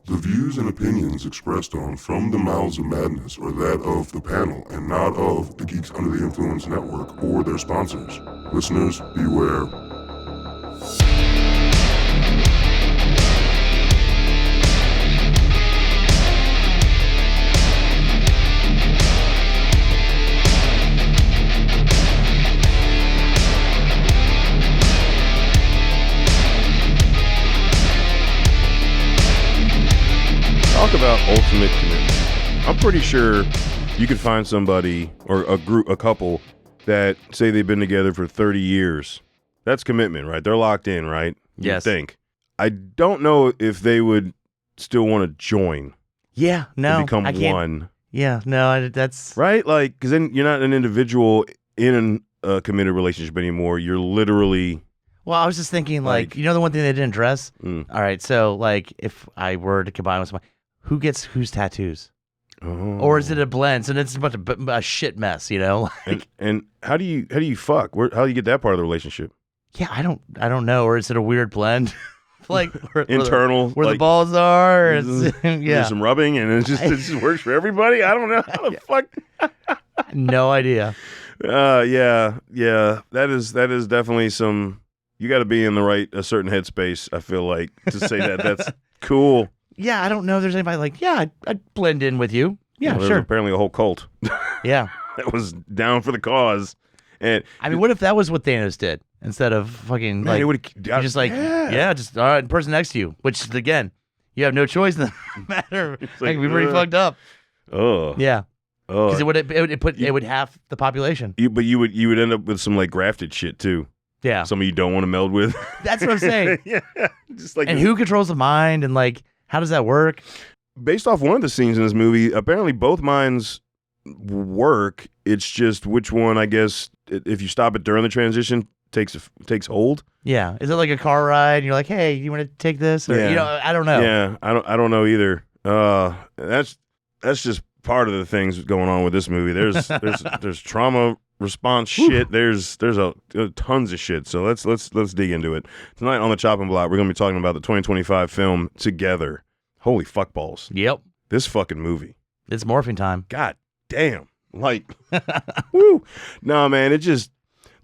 The views and opinions expressed on From the Mouths of Madness are that of the panel and not of the Geeks Under the Influence Network or their sponsors. Listeners, beware. Talk about ultimate commitment. I'm pretty sure you could find somebody or a couple that say they've been together for 30 years. That's commitment, right? They're locked in, right? Yes. You think. I don't know if they would still want to join. Yeah, no. And become I can't, one. Yeah, no, that's... Right? Like, because then you're not an individual in a committed relationship anymore. You're literally... Well, I was just thinking, like, you know the one thing they didn't address? All right, so, like, if I were to combine with somebody, who gets whose tattoos? Oh. Or is it a blend? So it's a bunch of a shit mess, you know? Like, and how do you fuck? How do you get that part of the relationship? yeah, I don't know. Or is it a weird blend? Like Internal, where like, the balls are. It's, yeah, there's some rubbing, and it just works for everybody. I don't know how the fuck. No idea. Yeah. That is definitely some. You got to be in a certain headspace. I feel like to say that's cool. Yeah, I don't know if there's anybody like, yeah, I'd blend in with you. Yeah, well, sure. Apparently a whole cult. Yeah. That was down for the cause. And I mean, what if that was what Thanos did instead of fucking man, like just like just all right, person next to you, which again, you have no choice in the matter. Like, we pretty fucked up. Oh. Yeah. Because it would half the population. But you would end up with some like grafted shit too. Yeah. Some of you don't want to meld with. That's what I'm saying. Yeah. Just like, and who controls the mind, and like, how does that work? Based off one of the scenes in this movie, apparently both minds work. It's just which one, I guess, if you stop it during the transition, takes hold. Yeah. Is it like a car ride and you're like, hey, you want to take this? Or, you know, I don't know. Yeah, I don't know either. That's just part of the things going on with this movie. There's trauma response shit. There's tons of shit. So let's dig into it. Tonight on the chopping block, we're gonna be talking about the 2025 film Together. Holy fuck balls. Yep. This fucking movie. It's morphing time. God damn. Like, woo. No, man, there's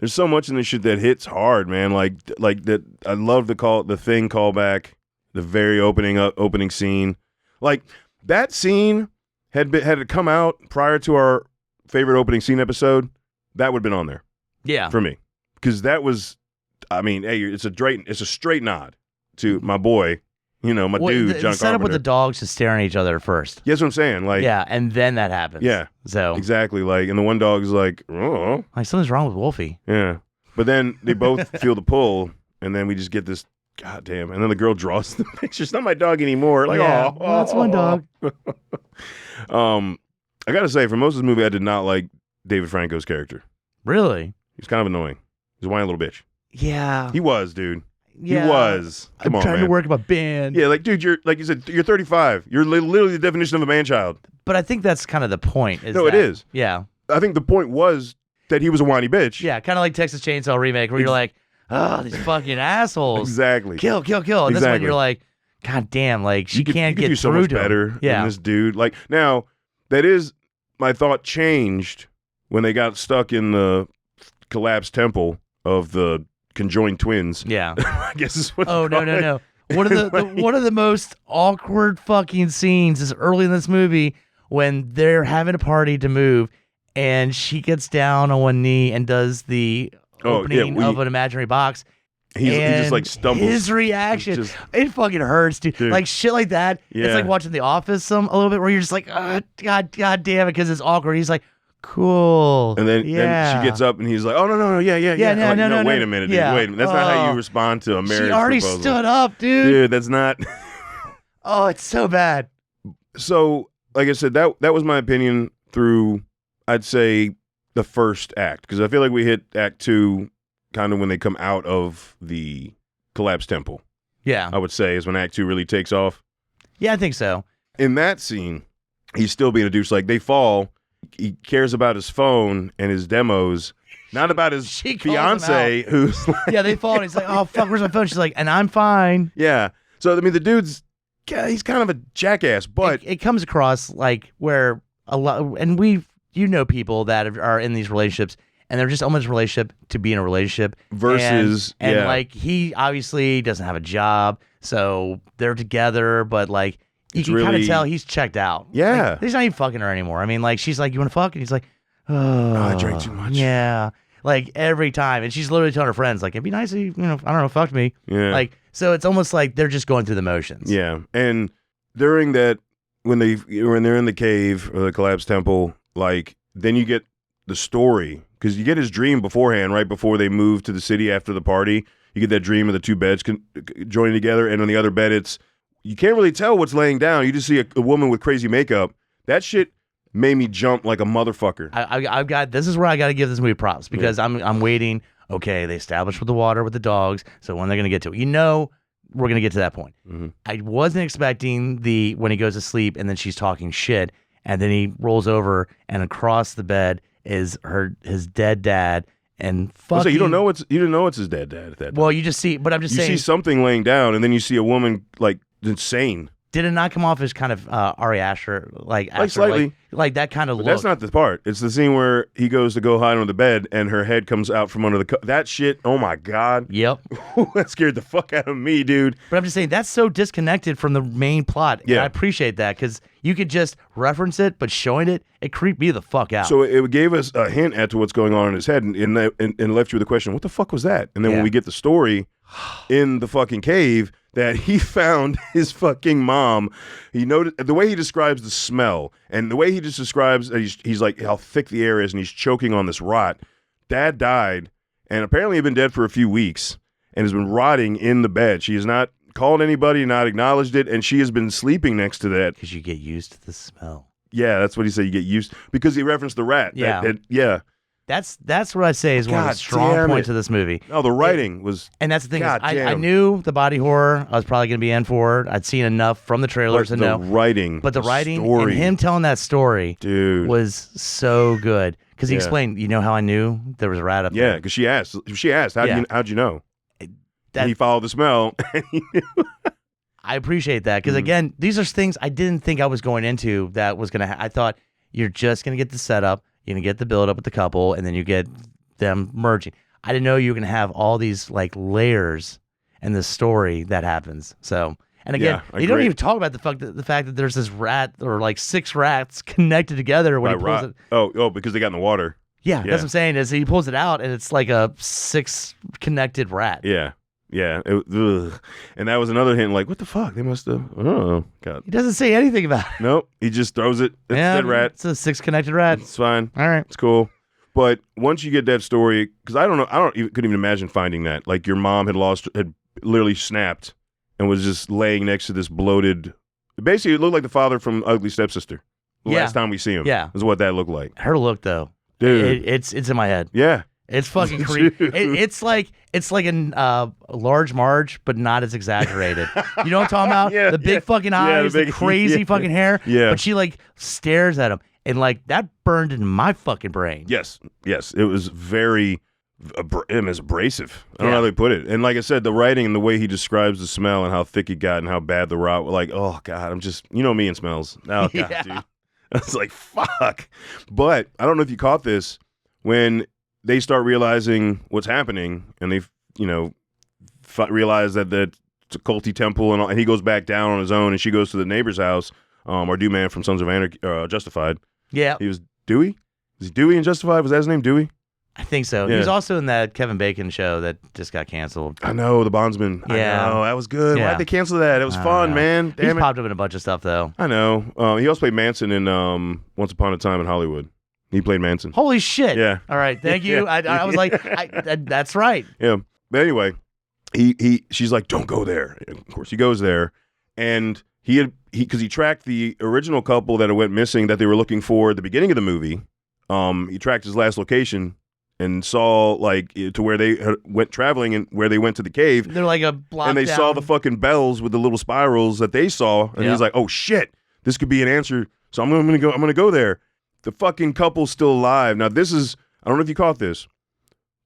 so much in this shit that hits hard, man. Like that. I love the thing callback, the very opening scene. Like, that scene had it come out prior to our favorite opening scene episode, that would have been on there. Yeah. For me. Because that was, I mean, hey, it's a straight nod to my boy, my dude, John Carpenter. Set up with the dogs just staring at each other first. Yeah, that's what I'm saying. Like, yeah, and then that happens. Yeah. So exactly. Like, and the one dog's like, oh. Like, something's wrong with Wolfie. Yeah. But then they both feel the pull, and then we just get this, goddamn. And then the girl draws the picture. It's not my dog anymore. Like, yeah, that's one dog. I gotta say, for most of the movie, I did not like David Franco's character. Really? He was kind of annoying. He's a whiny little bitch. Yeah. He was, dude. Yeah. He was. Come on, trying man. to work my band. Yeah, like, dude, like you said, you're 35. You're literally the definition of a man-child. But I think that's kind of the point. It is. Yeah. I think the point was that he was a whiny bitch. Yeah, kind of like Texas Chainsaw Remake, where you're like, oh, these fucking assholes. Exactly. Kill. And this one you're like, God damn, like, she can't get do so through much to him. better than this dude. Like, now, that is, my thought changed when they got stuck in the collapsed temple of the conjoined twins. Yeah. I guess is what. Oh, no. One of the most awkward fucking scenes is early in this movie when they're having a party to move, and she gets down on one knee and does the opening of an imaginary box. He just like stumbles. His reaction, it fucking hurts, dude. Like, shit like that. Yeah. It's like watching The Office a little bit, where you're just like, God damn it, because it's awkward. He's like, cool. And then she gets up and he's like, oh, no, yeah. No, wait a minute, dude. Yeah. Wait a minute. That's not how you respond to a marriage She already proposal. stood up, dude. Dude, that's not. Oh, it's so bad. So, like I said, that was my opinion through, I'd say, the first act. Because I feel like we hit act 2 kind of when they come out of the collapsed temple. Yeah. I would say is when act 2 really takes off. Yeah, I think so. In that scene, he's still being a douche. Like, they fall. He cares about his phone and his demos, not about his fiance who's like... Yeah, they fall and he's like, oh, fuck, where's my phone? She's like, and I'm fine. Yeah. So, I mean, the dude's he's kind of a jackass, but it comes across like where a lot, and you know people that are in these relationships, and they're just almost a relationship to be in a relationship. Versus, and like he obviously doesn't have a job, so they're together, but like you can kind of tell he's checked out. Yeah. Like, he's not even fucking her anymore. I mean, like she's like, "You want to fuck?" And he's like, "Oh, I drank too much." Yeah, like every time, and she's literally telling her friends, like, "It'd be nice if you know, I don't know, fucked me." Yeah. Like, so it's almost like they're just going through the motions. Yeah, and during that, when they're in the cave or the collapsed temple, like then you get the story, because you get his dream beforehand, right before they move to the city after the party. You get that dream of the two beds joining together, and on the other bed, you can't really tell what's laying down. You just see a woman with crazy makeup. That shit made me jump like a motherfucker. I've got, this is where I got to give this movie props, because I'm waiting. Okay, they established with the water with the dogs, so when they're gonna get to it, you know, we're gonna get to that point. Mm-hmm. I wasn't expecting when he goes to sleep and then she's talking shit, and then he rolls over and across the bed is his dead dad, and fucking. So you didn't know it's his dead dad at that time. Well, you just see, but I'm just saying. You see something laying down, and then you see a woman like insane. Did it not come off as kind of Ari Aster, like slightly, like that kind of look? That's not the part. It's the scene where he goes to go hide under the bed, and her head comes out from under that shit. Oh my god. Yep. That scared the fuck out of me, dude. But I'm just saying that's so disconnected from the main plot. Yeah, and I appreciate that, because you could just reference it, but showing it creeped me the fuck out. So it gave us a hint as to what's going on in his head, and left you with the question, what the fuck was that? And then when we get the story in the fucking cave, that he found his fucking mom. He noted the way he describes the smell, and the way he just describes that he's like how thick the air is, and he's choking on this rot. Dad died, and apparently had been dead for a few weeks, and has been rotting in the bed. She has not called anybody, not acknowledged it, and she has been sleeping next to that. Because you get used to the smell. Yeah, that's what he said. You get used, because he referenced the rat. Yeah, yeah. That's what I say is one of the strong points of this movie. No, the writing was... And that's the thing. I knew the body horror I was probably going to be in for. I'd seen enough from the trailers to know. But the writing and him telling that story, dude, was so good. Because he explained, you know how I knew there was a rat up there? Yeah, because she asked, how'd you know? And he followed the smell. And he knew. I appreciate that, because again, these are things I didn't think I was going into that was going to I thought you're just going to get the setup. You're going to get the build up with the couple, and then you get them merging. I didn't know you were going to have all these like layers in the story that happens. So, and again, you don't even talk about the fact that there's this rat or like 6 rats connected together when he pulls it. Oh, because they got in the water. Yeah, that's what I'm saying. Is he pulls it out and it's like a 6 connected rat. Yeah. Yeah, and that was another hint. Like, what the fuck? They must have. Oh god. He doesn't say anything about it. Nope. He just throws it. It's a dead rat. It's a 6 connected rat. It's fine. All right. It's cool. But once you get that story, because I don't know, couldn't even imagine finding that. Like your mom had literally snapped and was just laying next to this bloated. Basically, it looked like the father from Ugly Stepsister. The last time we see him. Yeah. Is what that looked like. Her look though, dude. It's in my head. Yeah. It's fucking creepy. It's like a large Marge, but not as exaggerated. You know what I'm talking about? The big fucking eyes, the crazy fucking hair. Yeah. But she like stares at him, and like that burned in my fucking brain. Yes. It was very abrasive. I don't know how they put it. And like I said, the writing and the way he describes the smell and how thick it got and how bad the rot. Like, oh god, I'm just me and smells. Oh god, dude. I was like, fuck. But I don't know if you caught this when they start realizing what's happening, and they, realize that it's a culty temple, and he goes back down on his own, and she goes to the neighbor's house, our Dew man from Sons of Anarchy, Justified. Yeah. He was Dewey? Is he Dewey in Justified? Was that his name, Dewey? I think so. Yeah. He was also in that Kevin Bacon show that just got canceled. I know, The Bondsman. Yeah. I know, that was good. Yeah. Why'd they cancel that? It was fun, man. Damn He's popped up in a bunch of stuff, though. I know. He also played Manson in Once Upon a Time in Hollywood. He played Manson. Holy shit. Yeah. All right. Thank you. I was like, that's right. Yeah. But anyway, she's like, don't go there. And of course, he goes there. And because he tracked the original couple that went missing that they were looking for at the beginning of the movie. He tracked his last location and saw like to where they went traveling and where they went to the cave. They're like a block and they down. saw the fucking bells with the little spirals that they saw. And he's like, oh shit, this could be an answer. So I'm gonna go there. The fucking couple's still alive. Now this is, I don't know if you caught this,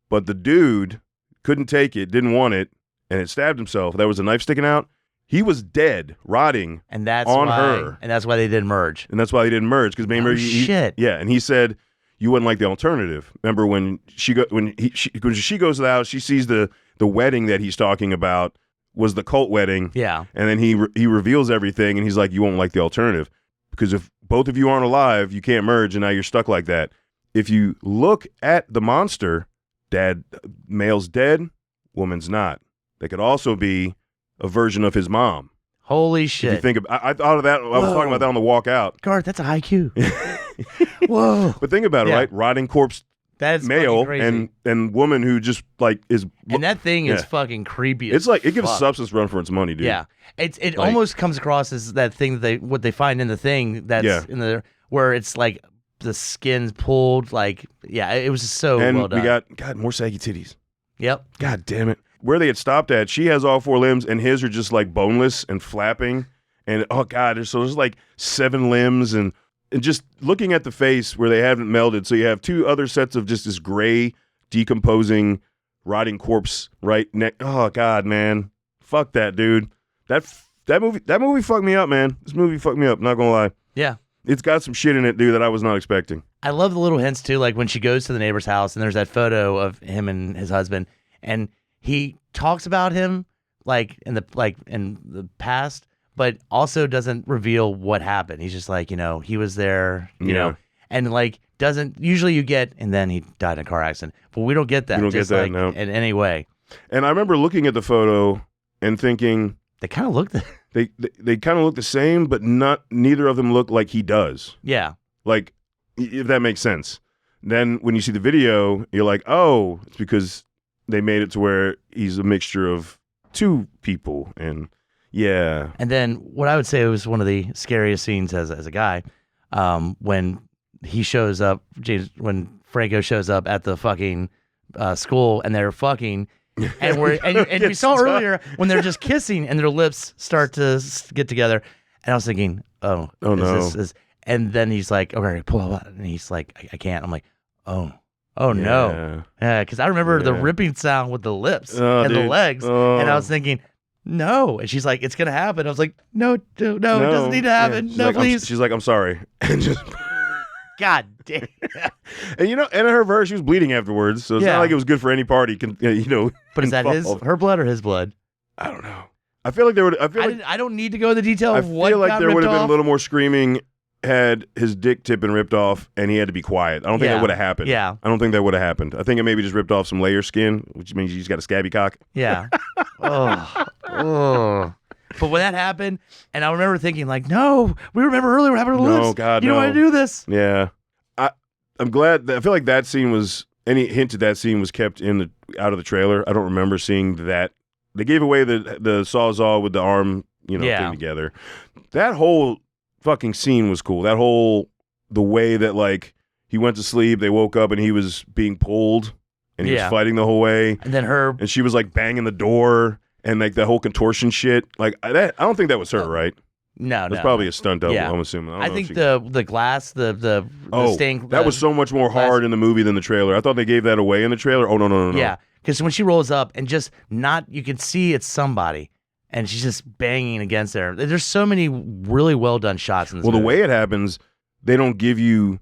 but the dude couldn't take it, didn't want it, and it stabbed himself. There was a knife sticking out. He was dead, rotting, and that's on why, her. and that's why they didn't merge. And that's why they didn't merge, because maybe shit. Yeah, and he said you wouldn't like the alternative. Remember when she goes to the house, she sees the wedding that he's talking about was the cult wedding. Yeah. And then he reveals everything, and he's like, you won't like the alternative, because if both of you aren't alive, you can't merge, and now you're stuck like that. If you look at the monster, male's dead, woman's not. They could also be a version of his mom. Holy shit. If you think of, I thought of that. I was talking about that on the walk out. Garth, that's a high Q. Whoa. But think about it, right? Rotting corpse, that's male, crazy. and woman who just like is. And that thing is fucking creepy. It's like it gives fuck. a substance run for its money, dude. Yeah, it like, almost comes across as that thing that what they find in the thing that's in the where it's like the skin's pulled. Like, it was so well done. We got more saggy titties. Yep. God damn it. Where they had stopped at, she has all 4 limbs, and his are just like boneless and flapping. And oh god, there's like 7 limbs, and just looking at the face where they haven't melded. So you have 2 other sets of just this gray, decomposing, rotting corpse right neck. Oh god, man, fuck that, dude. That movie fucked me up, man. This movie fucked me up. Not gonna lie. Yeah. It's got some shit in it, dude, that I was not expecting. I love the little hints too, like when she goes to the neighbor's house and there's that photo of him and his husband, and he talks about him like in the past, but also doesn't reveal what happened. He's just like, he was there, you know, and like doesn't usually you get, and then he died in a car accident, but we don't get that. We don't just get that, like, no. in any way. And I remember looking at the photo and thinking they kind of look they kind of look the same, but neither of them look like he does. Yeah. Like, if that makes sense. Then when you see the video, you're like, oh, it's because they made it to where he's a mixture of 2 people, and yeah. And then what I would say was one of the scariest scenes as a guy, when he shows up, when Franco shows up at the fucking school and they're fucking, and we saw earlier when they're just kissing and their lips start to get together, and I was thinking, oh no. And then he's like, okay, pull out, and he's like, I can't. I'm like, oh no, because I remember the ripping sound with the lips and the legs, and I was thinking, no, and she's like, it's gonna happen. I was like, no, it doesn't need to happen. She's no, like, please. She's like, I'm sorry, and just. God damn. And and her verse, she was bleeding afterwards, so it's not like it was good for any party. But is that her blood or his blood? I don't know. I feel like there would. I don't need to go into the detail of what. I feel like there would have been a off. little more screaming had his dick tip been ripped off and he had to be quiet. I don't think that would have happened. Yeah. I don't think that would have happened. I think it maybe just ripped off some layer skin, which means you just got a scabby cock. Yeah. oh. But when that happened, and I remember thinking, like, no, we remember earlier what happened to Liz. No, God, you don't want to do this. Yeah. I'm glad. I feel like that scene was, any hint to that scene was kept out of the trailer. I don't remember seeing that. They gave away the Sawzall with the arm, thing together. That whole fucking scene was cool. The way that, like, he went to sleep, they woke up, and he was being pulled, and he was fighting the whole way. And then and she was, like, banging the door, and, like, the whole contortion shit. Like, I don't think that was her, right? No, That's probably a stunt double, I'm assuming. I think the glass, the stained... that was so much more hard in the movie than the trailer. I thought they gave that away in the trailer. Oh, no. Yeah, because when she rolls up and you can see it's somebody, and she's just banging against there. There's so many really well done shots in this movie. The way it happens, they don't give you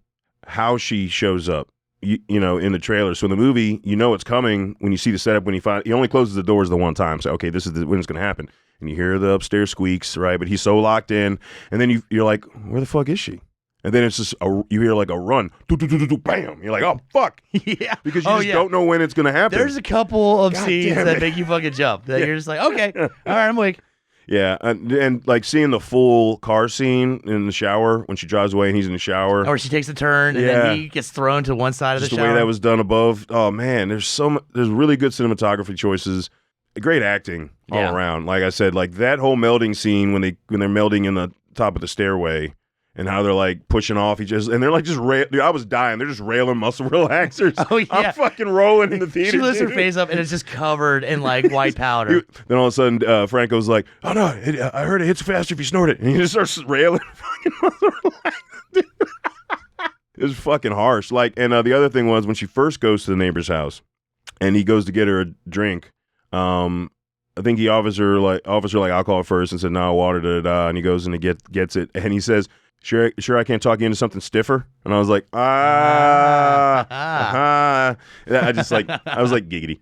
how she shows up, in the trailer. So in the movie, it's coming when you see the setup. When he only closes the doors the one time. So okay, this is when it's going to happen. And you hear the upstairs squeaks, right? But he's so locked in, and then you're like, where the fuck is she? And then it's just you hear like a run, bam. You're like, oh fuck, yeah, because you just don't know when it's going to happen. There's a couple of scenes that make you fucking jump. That you're just like, okay, all right, I'm awake. Yeah, and like seeing the full car scene in the shower when she drives away and he's in the shower. Or she takes a turn and then he gets thrown to one side of the shower. The way that was done above. Oh man, there's really good cinematography choices. Great acting all around. Like I said, like that whole melding scene when they're melding in the top of the stairway and how they're like pushing off each other, and they're like just dude, I was dying. They're just railing muscle relaxers. Oh yeah, I'm fucking rolling in the theater. She lifts her face up and it's just covered in like white powder. Then all of a sudden, Franco's like, "Oh no, I heard it hits faster if you snort it," and he just starts railing fucking muscle relaxers. It was fucking harsh. Like, and the other thing was when she first goes to the neighbor's house, and he goes to get her a drink. I think he offers her like alcohol first and said, "No, water, da da da," and he goes and gets it, and he says, "Sure, I can't talk you into something stiffer." And I was like, I was like giggity,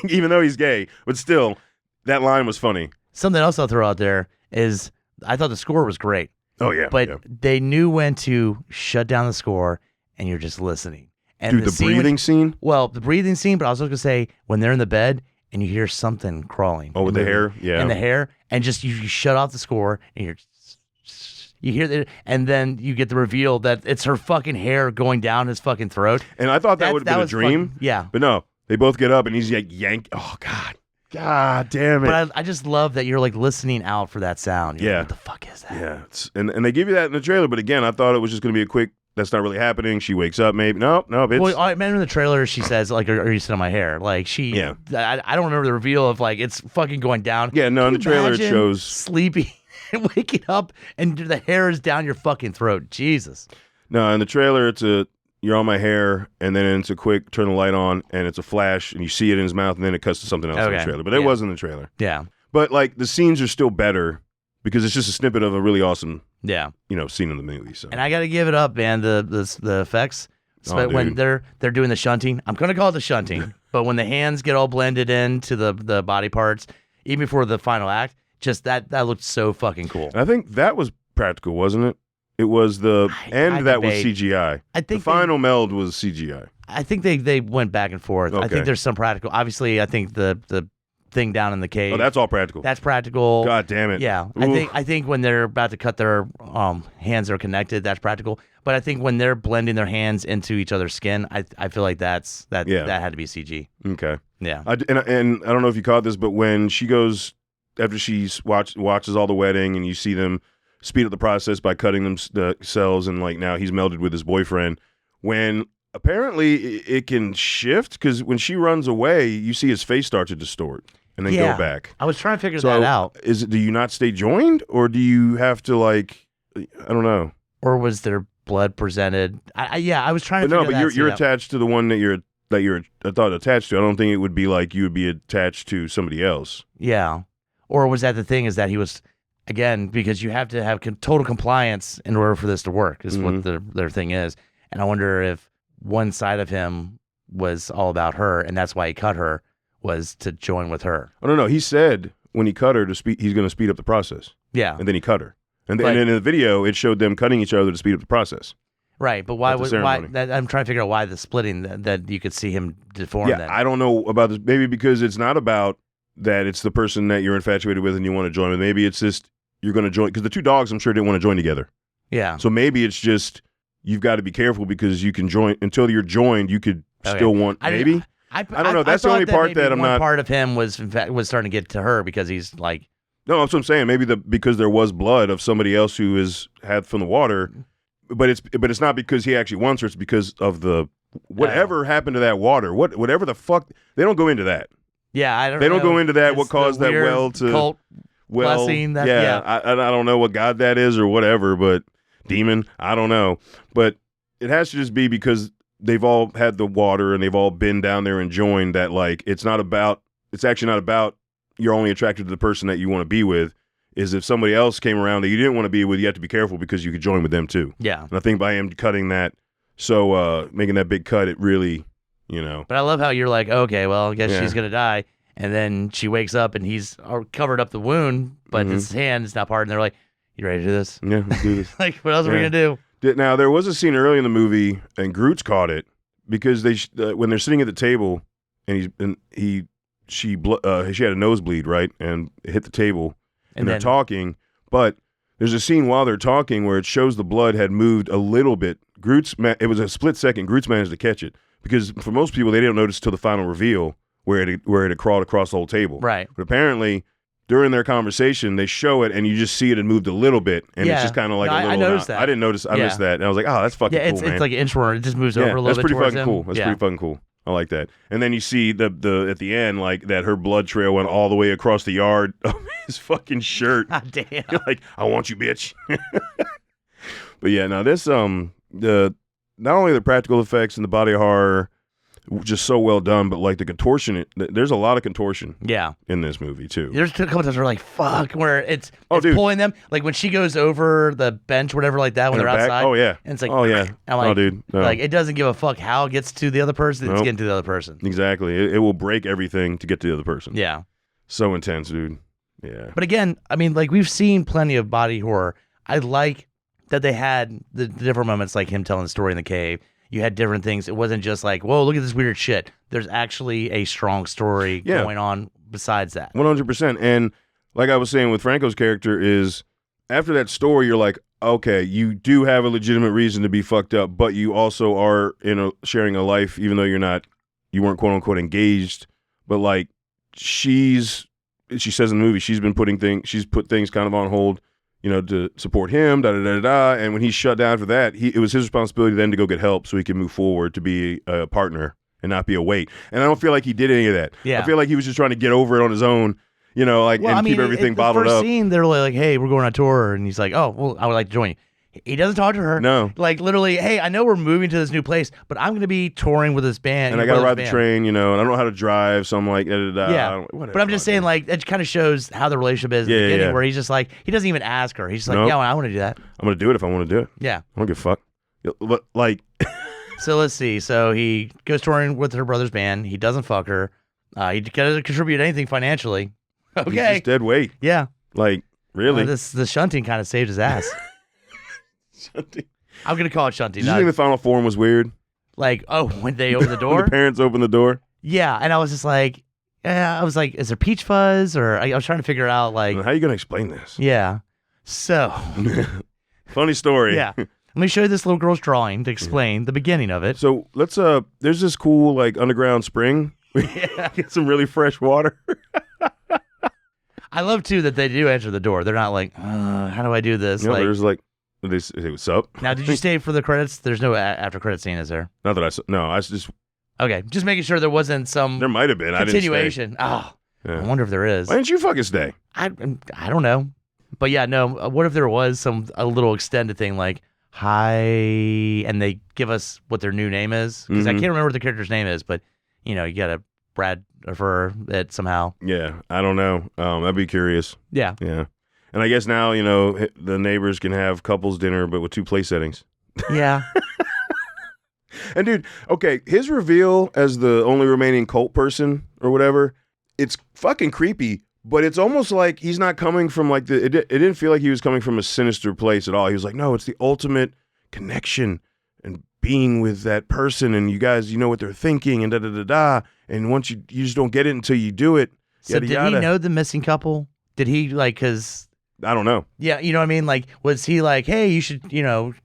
even though he's gay, but still, that line was funny. Something else I'll throw out there is I thought the score was great. Oh yeah, but yeah. they knew when to shut down the score, and you're just listening. And Dude, the breathing scene. Well, the breathing scene, but I was also gonna say when they're in the bed and you hear something crawling. Oh, with the hair, yeah, and the hair, and just you shut off the score, and you hear that, and then you get the reveal that it's her fucking hair going down his fucking throat. And I thought that would have been a dream. Yeah, but no, they both get up and he's like yank. Oh God damn it! But I just love that you're like listening out for that sound. You're yeah, like, what the fuck is that? Yeah, and they give you that in the trailer. But again, I thought it was just going to be a quick. That's not really happening. She wakes up, maybe. No, it's. Well, I remember in the trailer she says like, "Are you sitting on my hair?" Like she. Yeah. I don't remember the reveal of like it's fucking going down. Yeah, no. In the trailer it shows sleepy and waking up and the hair is down your fucking throat. Jesus. No, in the trailer it's a you're on my hair, and then it's a quick turn the light on, and it's a flash, and you see it in his mouth, and then it cuts to something else in the trailer. But it was in the trailer. Yeah. But like the scenes are still better because it's just a snippet of a really awesome, scene in the movie. So. And I got to give it up, man. The effects. When they're doing the shunting, I'm gonna call it the shunting. But when the hands get all blended into the body parts, even before the final act, just that looked so fucking cool. And I think that was practical, wasn't it? It was the end that was CGI. I think the final meld was CGI. I think they went back and forth. Okay. I think there's some practical. Obviously, I think the thing down in the cave. Oh, that's all practical. That's practical. God damn it. Yeah. Oof. I think when they're about to cut their hands are connected, that's practical. But I think when they're blending their hands into each other's skin, I feel like that had to be CG. Okay. Yeah. And I don't know if you caught this, but when she goes after she's watches all the wedding and you see them speed up the process by cutting them the cells, and like now he's melded with his boyfriend. When apparently it can shift, because when she runs away, you see his face start to distort and then go back. I was trying to figure that out. Do you not stay joined, or do you have to like? I don't know. Or was there blood presented? I was trying to. But you're attached to the one that you're I thought attached to. I don't think it would be like you would be attached to somebody else. Yeah. Or was that the thing? Is that he was. Again, because you have to have total compliance in order for this to work, is what their thing is. And I wonder if one side of him was all about her, and that's why he cut her, was to join with her. I don't know. He said when he cut her he's going to speed up the process. Yeah. And then he cut her. And then in the video, it showed them cutting each other to speed up the process. Right, but why I'm trying to figure out why the splitting, that you could see him deform that. I don't know about this. Maybe because it's not about that it's the person that you're infatuated with and you want to join with. Maybe it's just you're going to join, because the two dogs, I'm sure, didn't want to join together. Yeah. So maybe it's just you've got to be careful, because you can join until you're joined. You could still want maybe. I don't know. That's the only part that I'm not. Part of him was starting to get to her because he's like. No, that's what I'm saying. Maybe because there was blood of somebody else who had from the water, but it's not because he actually wants her. It's because of the whatever happened to that water. Whatever the fuck, they don't go into that. Yeah, I don't. They don't go into that. What caused that well to cult blessing? That, I don't know what god that is or whatever, but demon. I don't know, but it has to just be because they've all had the water and they've all been down there and joined. That like it's actually not about you're only attracted to the person that you want to be with. Is if somebody else came around that you didn't want to be with, you have to be careful because you could join with them too. Yeah, and I think by him cutting that, making that big cut, it really. But I love how you're like, okay, well, I guess she's going to die. And then she wakes up and he's covered up the wound, but his hand is not part. And they're like, you ready to do this? Yeah, let's do this. Like, what else are we going to do? Now, there was a scene early in the movie, and Groot's caught it, because when they're sitting at the table, and she had a nosebleed, right? And it hit the table, and they're talking. But there's a scene while they're talking where it shows the blood had moved a little bit. It was a split second. Groot's managed to catch it. Because for most people, they didn't notice until the final reveal where it had crawled across the whole table. Right. But apparently, during their conversation, they show it, and you just see it had moved a little bit, and it's just kind of like a little. I noticed that. I didn't notice. I missed that, and I was like, "Oh, that's fucking cool, man." It's like an inchworm. It just moves over a little bit. That's pretty fucking him. cool. That's pretty fucking cool. I like that. And then you see the at the end, like that her blood trail went all the way across the yard of his fucking shirt. God damn. You're like, I want you, bitch. But yeah, now this not only the practical effects and the body horror. just so well done. But like the contortion, there's a lot of contortion Yeah. in this movie too. There's a couple times where like, fuck, where it's dude. pulling them. Like when she goes over the bench, whatever like that, when In they're the back? outside. Oh, yeah. And it's like, Oh, yeah. I'm like, Oh, dude. No. Like it doesn't give a fuck how it gets to the other person. It's Nope. getting to the other person. Exactly. It will break everything to get to the other person. Yeah. So intense, dude. Yeah. But again, I mean, like we've seen plenty of body horror. I like that they had the different moments, like him telling the story in the cave. You had different things. It wasn't just like, whoa, look at this weird shit. There's actually a strong story going on besides that. 100%. And like I was saying with Franco's character is after that story, you're like, okay, you do have a legitimate reason to be fucked up, but you also are sharing a life, even though you weren't quote unquote engaged. But like she says in the movie, she's put things kind of on hold, to support him, da-da-da-da-da. And when he's shut down for that, it was his responsibility then to go get help so he can move forward to be a partner and not be a weight. And I don't feel like he did any of that. Yeah. I feel like he was just trying to get over it on his own, keep everything bottled the first up. scene, they're like, hey, we're going on tour. And he's like, oh, well, I would like to join you. He doesn't talk to her. No. Like literally, hey, I know we're moving to this new place, but I'm going to be touring with this band. And I got to ride the train, and I don't know how to drive, so I'm like, yeah. But I'm just saying, like, it kind of shows how the relationship is at the beginning, where he's just like, he doesn't even ask her. He's just like, yeah, well, I want to do that. I'm going to do it if I want to do it. Yeah. I don't give a fuck. But, like... So let's see. So he goes touring with her brother's band. He doesn't fuck her. He doesn't contribute anything financially. Okay. He's just dead weight. Yeah. Like, really? The shunting kind of saved his ass. Shunting. I'm going to call it shunting. Did you think the final form was weird? Like, oh, when they opened the door? When the parents opened the door? Yeah. And I was just like, is there peach fuzz? Or I was trying to figure out, like. How are you going to explain this? Yeah. So. Funny story. Yeah. Let me show you this little girl's drawing to explain the beginning of it. So let's, there's this cool, like, underground spring. Yeah. Get some really fresh water. I love, too, that they do enter the door. They're not like, how do I do this? There's like, they say, what's up? Now, did you stay for the credits? There's no after credit scene, is there? Not that I just. Okay, just making sure there wasn't some. There might have been. Continuation. I didn't stay. I wonder if there is. Why didn't you fucking stay? I don't know. But yeah, no. What if there was a little extended thing like, hi, and they give us what their new name is? Because I can't remember what the character's name is, but you got to Brad refer it somehow. Yeah, I don't know. I'd be curious. Yeah. Yeah. And I guess now, the neighbors can have couples dinner, but with 2 place settings. Yeah. And dude, okay, his reveal as the only remaining cult person or whatever, it's fucking creepy, but it's almost like he's not coming from like it didn't feel like he was coming from a sinister place at all. He was like, no, it's the ultimate connection and being with that person, and you guys, you know what they're thinking, and da-da-da-da, and once you just don't get it until you do it. So did he know the missing couple? Did he, like, because... I don't know. Yeah, you know what I mean? Like, was he like, hey, you should,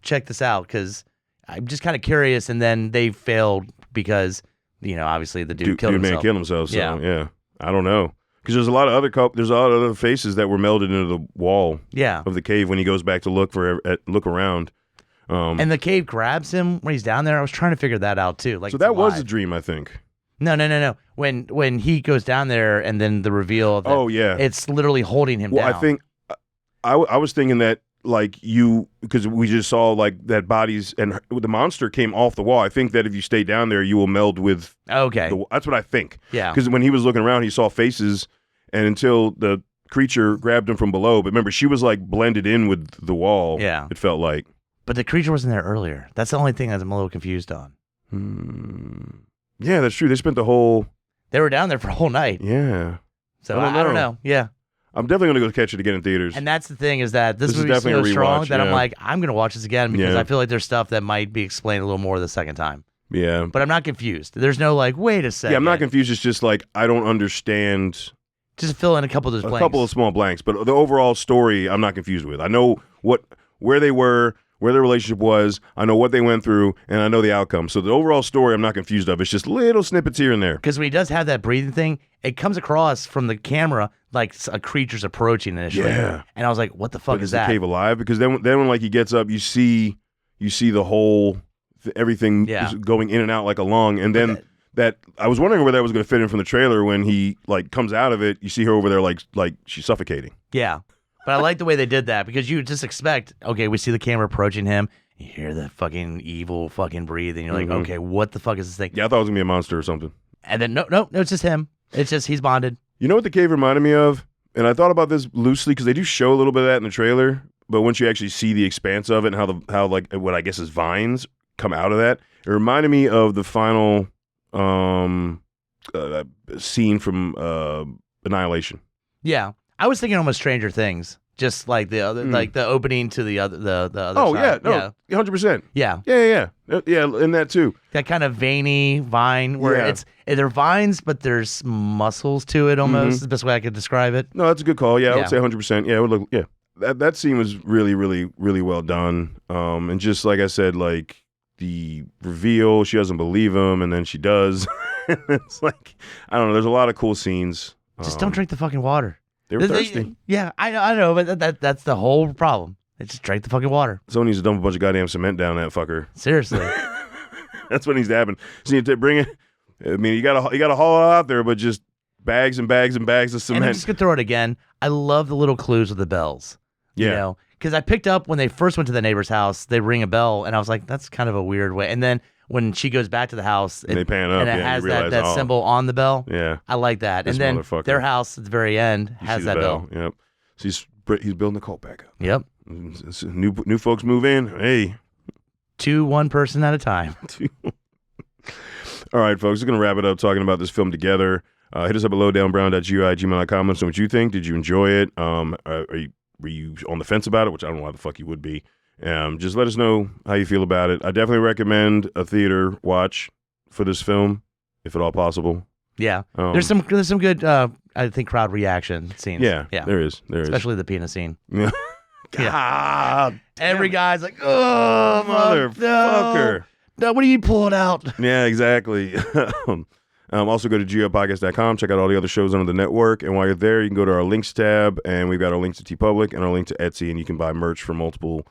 check this out? Because I'm just kind of curious. And then they failed because, obviously the dude killed himself. Man killed himself. So, yeah. I don't know. Because there's a lot of other faces that were melded into the wall of the cave when he goes back to look around. And the cave grabs him when he's down there. I was trying to figure that out too. Like, so that was a dream, I think. No. When he goes down there and then the reveal of it's literally holding him down. Well, I think I was thinking that like because we just saw like that bodies and the monster came off the wall. I think that if you stay down there, you will meld with. Okay. That's what I think. Yeah. Because when he was looking around, he saw faces, and until the creature grabbed him from below. But remember, she was like blended in with the wall. Yeah. It felt like. But the creature wasn't there earlier. That's the only thing that I'm a little confused on. Yeah, that's true. They spent the whole. They were down there for a whole night. Yeah. So I don't know. Yeah. I'm definitely going to go catch it again in theaters. And that's the thing is that this movie is definitely so a strong rewatch, that I'm like, I'm going to watch this again because I feel like there's stuff that might be explained a little more the second time. Yeah. But I'm not confused. There's no like, wait a second. Yeah, I'm not confused. It's just like, I don't understand. Just fill in a couple of those blanks. A couple of small blanks. But the overall story, I'm not confused with. I know where they were, where their relationship was. I know what they went through, and I know the outcome. So the overall story, I'm not confused of. It's just little snippets here and there. Because when he does have that breathing thing, it comes across from the camera like a creature's approaching initially. Yeah. And I was like, what the fuck is that? Is the cave alive? Because then when like he gets up, you see the whole everything is going in and out like a lung, and then that I was wondering where that was going to fit in from the trailer when he like comes out of it. You see her over there like she's suffocating. Yeah. But I like the way they did that because you just expect, okay, we see the camera approaching him. You hear the fucking evil fucking breathing. You're like, okay, what the fuck is this thing? Yeah, I thought it was going to be a monster or something. And then, no, it's just him. It's just, he's bonded. You know what the cave reminded me of? And I thought about this loosely because they do show a little bit of that in the trailer. But once you actually see the expanse of it and how like what I guess is vines come out of that, it reminded me of the final scene from Annihilation. Yeah. I was thinking almost Stranger Things. Just like the other, like the opening to the other Oh, side. yeah. No, 100%. Yeah. Yeah. Yeah, in that too. That kind of veiny vine where they're vines, but there's muscles to it almost. Is the best way I could describe it. No, that's a good call. Yeah, I would say 100%. Yeah, it would look, That scene was really, really, really well done. And just like I said, like the reveal, she doesn't believe him, and then she does. It's like, I don't know, there's a lot of cool scenes. Just don't drink the fucking water. They were thirsty. Yeah, I know, but that's the whole problem. They just drank the fucking water. Someone needs to dump a bunch of goddamn cement down that fucker. Seriously. That's what needs to happen. So you need to bring it. I mean, you gotta haul it out there, but just bags and bags and bags of cement. And I'm just gonna throw it again. I love the little clues with the bells. Yeah. You know, because I picked up when they first went to the neighbor's house, they ring a bell, and I was like, that's kind of a weird way. And then when she goes back to the house, they pan up, and it has that symbol on the bell. Yeah, I like that. And then their house at the very end has that bell. Yep. So he's building the cult back up. Yep. New folks move in. Hey, 2 1 person at a time. All right, folks. We're gonna wrap it up talking about this film together. Hit us up at lowdownbrown.gui@gmail.com. Let us know what you think. Did you enjoy it? Were you on the fence about it? Which I don't know why the fuck you would be. Just let us know how you feel about it. I definitely recommend a theater watch for this film, if at all possible. Yeah, there's some good, I think, crowd reaction scenes. Yeah, there is. Especially the penis scene. Yeah. God, every guy's like, oh, motherfucker. No, what are you pulling out? Yeah, exactly. Also go to geopodcast.com, check out all the other shows on the network, and while you're there, you can go to our links tab, and we've got our links to TeePublic and our link to Etsy, and you can buy merch for multiple,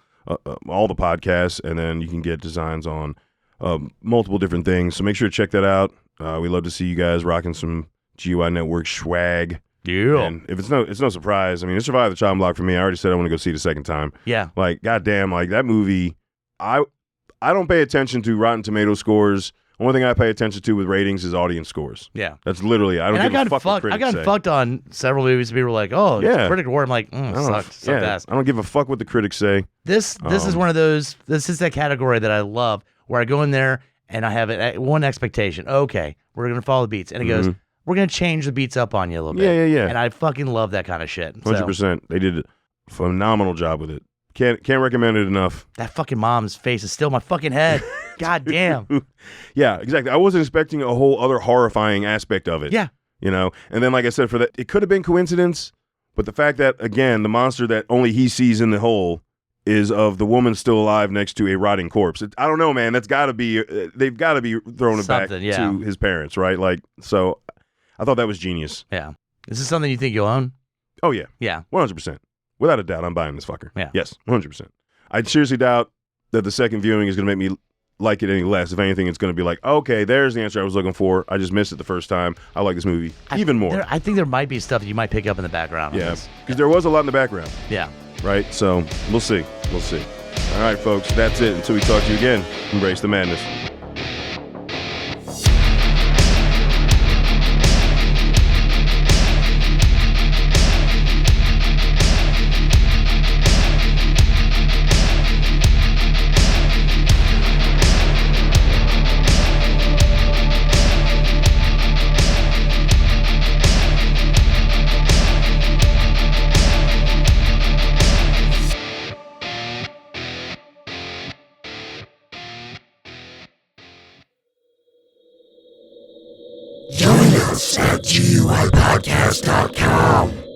all the podcasts, and then you can get designs on multiple different things. So make sure to check that out. We love to see you guys rocking some GUI Network swag. Yeah. And if it's no surprise, I mean, it survived the chopping block for me. I already said I want to go see it a second time. Yeah. Like, goddamn, like that movie, I don't pay attention to Rotten Tomato scores. Only thing I pay attention to with ratings is audience scores. Yeah. That's literally, I don't give a fuck what critics say. I got fucked on several movies. People were like, oh, it's critic award. I'm like, sucked ass. I don't give a fuck what the critics say. This is one of those, this is that category that I love where I go in there and I have one expectation. Okay, we're going to follow the beats. And it goes, we're going to change the beats up on you a little bit. Yeah. And I fucking love that kind of shit. 100%. They did a phenomenal job with it. Can't recommend it enough. That fucking mom's face is still in my fucking head. God damn. Yeah, exactly. I wasn't expecting a whole other horrifying aspect of it. Yeah. You know? And then, like I said, for that, it could have been coincidence, but the fact that, again, the monster that only he sees in the hole is of the woman still alive next to a rotting corpse. I don't know, man. That's got to be, they've got to be throwing it back to his parents, right? Like, so I thought that was genius. Yeah. Is this something you think you'll own? Oh, yeah. Yeah. 100%. Without a doubt, I'm buying this fucker. Yeah. Yes, 100%. I seriously doubt that the second viewing is going to make me like it any less. If anything, it's going to be like, okay, there's the answer I was looking for. I just missed it the first time. I like this movie even more. I think there might be stuff that you might pick up in the background. Yeah, because there was a lot in the background. Yeah. Right? So we'll see. We'll see. All right, folks, that's it. Until we talk to you again, embrace the madness. Join us at GUIPodcast.com.